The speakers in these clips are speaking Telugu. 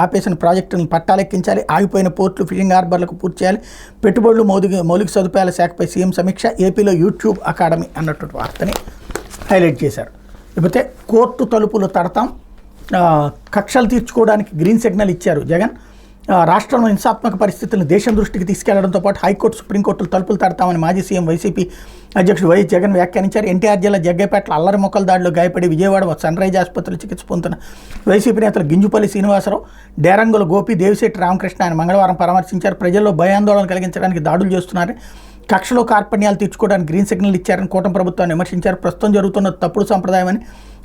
ఆపేసిన ప్రాజెక్టులను పట్టాలెక్కించాలి, ఆగిపోయిన పోర్టులు ఫిషింగ్ హార్బర్లకు పూర్తి చేయాలి, పెట్టుబడులు మౌలిక సదుపాయాల శాఖపై సీఎం సమీక్ష, ఏపీలో యూట్యూబ్ అకాడమీ అన్నటువంటి వార్తని హైలైట్ చేశారు. లేకపోతే కోర్టు తలుపులు తడతాం, కక్షలు తీర్చుకోవడానికి గ్రీన్ సిగ్నల్ ఇచ్చారు జగన్. రాష్ట్రంలో హింసాత్మక పరిస్థితులను దేశం దృష్టికి తీసుకెళ్లడంతో పాటు హైకోర్టు సుప్రీంకోర్టులు తలుపులు తడతామని మాజీ సీఎం వైసీపీ అధ్యక్షుడు వైఎస్ జగన్ వ్యాఖ్యానించారు. ఎన్టీఆర్ జిల్లా జగ్గైపేటలో అల్లరి మొక్కల దాడిలో గాయపడి విజయవాడ సన్ రైజ్ ఆసుపత్రిలో చికిత్స పొందుతున్న వైసీపీ నేతలు గింజుపల్లి శ్రీనివాసరావు, డేరంగుల గోపి, దేవిశెట్టి రామకృష్ణ ఆయన మంగళవారం పరామర్శించారు. ప్రజల్లో భయాందోళన కలిగించడానికి దాడులు చేస్తున్నారని, కక్షలో కార్పణ్యాలు తీర్చుకోవడానికి గ్రీన్ సిగ్నల్ ఇచ్చారని కూటమి ప్రభుత్వాన్ని విమర్శించారు. ప్రస్తుతం జరుగుతున్న తప్పుడు సంప్రదాయమని,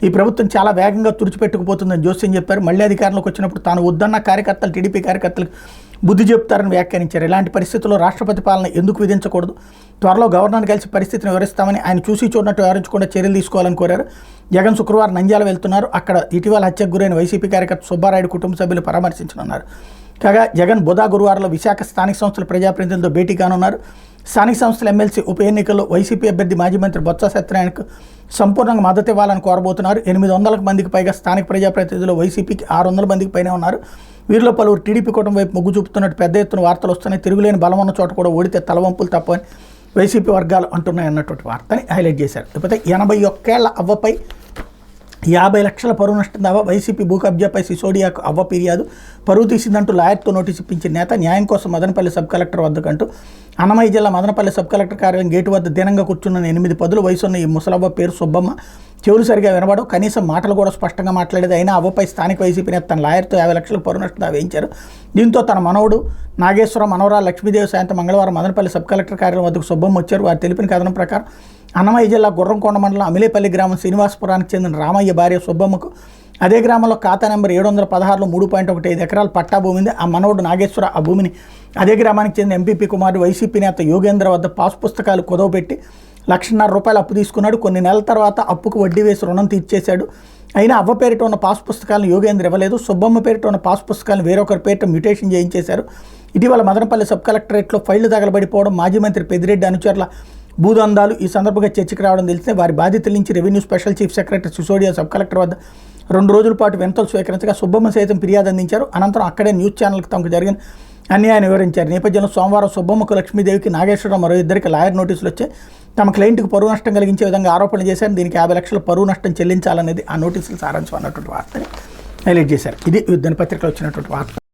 ఈ ప్రభుత్వం చాలా వేగంగా తుడిచిపెట్టుకుపోతుందని జోస్యం చెప్పారు. మళ్లీ అధికారంలోకి వచ్చినప్పుడు తాను వద్దన్న కార్యకర్తలు టీడీపీ కార్యకర్తలకు బుద్ధి చెప్తారని వ్యాఖ్యానించారు. ఇలాంటి పరిస్థితుల్లో రాష్ట్రపతి పాలన ఎందుకు విధించకూడదు, త్వరలో గవర్నర్ని కలిసి పరిస్థితిని వివరిస్తామని, ఆయన చూసి చూడనట్టు వివరించకుండా చర్యలు తీసుకోవాలని కోరారు. జగన్ శుక్రవారం నంద్యాల వెళ్తున్నారు. అక్కడ ఇటీవల హత్యకు గురైన వైసీపీ కార్యకర్త సుబ్బారాయుడు కుటుంబ సభ్యులు పరామర్శించనున్నారు. కాగా జగన్ గురువారంలో విశాఖ స్థానిక సంస్థల ప్రజాప్రతినిధులతో భేటీ కానున్నారు. స్థానిక సంస్థల ఎమ్మెల్సీ ఉప ఎన్నికల్లో వైసీపీ అభ్యర్థి మాజీ మంత్రి బొత్స సత్యనారాయణకు సంపూర్ణంగా మద్దతు ఇవ్వాలని కోరబోతున్నారు. 800 మందికి పైగా స్థానిక ప్రజాప్రతినిధులు, వైసీపీకి 600 మందికి పైనే ఉన్నారు. వీరిలో పలువురు టీడీపీ కూటమి వైపు మొగ్గు చూపుతున్నట్టు పెద్ద ఎత్తున వార్తలు వస్తున్నాయి. తిరుగులేని బలం ఉన్న చోట కూడా ఓడితే తలవంపులు తప్పని వైసీపీ వర్గాలు అంటున్నాయి అన్నటువంటి వార్తని హైలైట్ చేశారు. లేకపోతే 81 ఏళ్ల అవ్వపై 50 లక్షల పరువు నష్టం దావా, వైసీపీ భూ కబ్జాపై సిసోడియాకు అవ్వ ఫిర్యాదు, పరువు తీసిందంటూ లాయర్తో నోటీసు ఇప్పించిన నేత, న్యాయం కోసం మదనపల్లి సబ్ కలెక్టర్ వద్దకంటూ. అన్నమయ్య జిల్లా మదనపల్లి సబ్ కలెక్టర్ కార్యాలయం గేటు వద్ద దినంగా కూర్చున్న 8 పదుల వయసున్న ఈ ముసలవ్వ పేరు సుబ్బమ్మ. చెవులు సరిగా వినబడవు, కనీసం మాటలు కూడా స్పష్టంగా మాట్లాడేది. అయినా అవ్వపై స్థానిక వైసీపీ నేత తన లాయర్తో 50 లక్షల పరువు నష్టం దావా వేయించారు. దీంతో తన మనవడు నాగేశ్వరం, మనవరాలు లక్ష్మీదేవి సాయంత్రం మంగళవారం మదనపల్లి సబ్ కలెక్టర్ కార్యాలయం వద్దకు సుబ్బమ్మ వచ్చారు. వారు తెలిపిన కథనం ప్రకారం అన్నమయ్య జిల్లా గుర్రంకొండ మండలం అమిలేపల్లి గ్రామం శ్రీనివాసపురానికి చెందిన రామయ్య భార్య సుబ్బమ్మకు అదే గ్రామంలో ఖాతా నెంబర్ 716లో 3.15 ఎకరాల పట్టా భూమి ఉంది. ఆ మనవడు నాగేశ్వర ఆ భూమిని అదే గ్రామానికి చెందిన ఎంపీపీ కుమారుడు వైసీపీ నేత యోగేంద్ర వద్ద పాస్ పుస్తకాలు కుదవబెట్టి ₹1,50,000 అప్పు తీసుకున్నాడు. కొన్ని నెలల తర్వాత అప్పుకు వడ్డీ వేసి రుణం తీర్చేశాడు. అయినా అవ్వ పేరిట ఉన్న పాస్ పుస్తకాలను యోగేంద్ర ఇవ్వలేదు. సుబ్బమ్మ పేరిట ఉన్న పాస్ పుస్తకాలను వేరొకరి పేరిట మ్యూటేషన్ చేయించేశారు. ఇటీవల మదనపల్లి సబ్ కలెక్టరేట్లో ఫైళ్లు తగలబడిపోవడం, మాజీ మంత్రి పెద్దిరెడ్డి అనుచరుల భూదందాలు ఈ సందర్భంగా చర్చకు రావడం తెలిస్తే వారి బాధితుల నుంచి revenue special chief secretary Sisodia sub collector వద్ద 2 రోజుల పాటు వినతులు స్వీకరించగా సుబ్బమ్మ సైతం ఫిర్యాదు అందించారు. అనంతరం అక్కడే న్యూస్ ఛానల్కి తమకు జరిగిన అన్యాయాన్ని వివరించారు. నేపథ్యంలో సోమవారం సుబ్బమ్మకు, లక్ష్మీదేవికి, నాగేశ్వరరావు మరో ఇద్దరికి లాయర్ నోటీసులు వచ్చాయి. తమ క్లయింట్కి పరువు నష్టం కలిగించే విధంగా ఆరోపణలు చేశారు. దీనికి 50 లక్షల పరువు నష్టం చెల్లించాలనేది ఆ నోటీసులు సారాంశం అన్నటువంటి వార్తని హైలైట్ చేశారు. ఇది దినపత్రికలో వచ్చినటువంటి వార్త.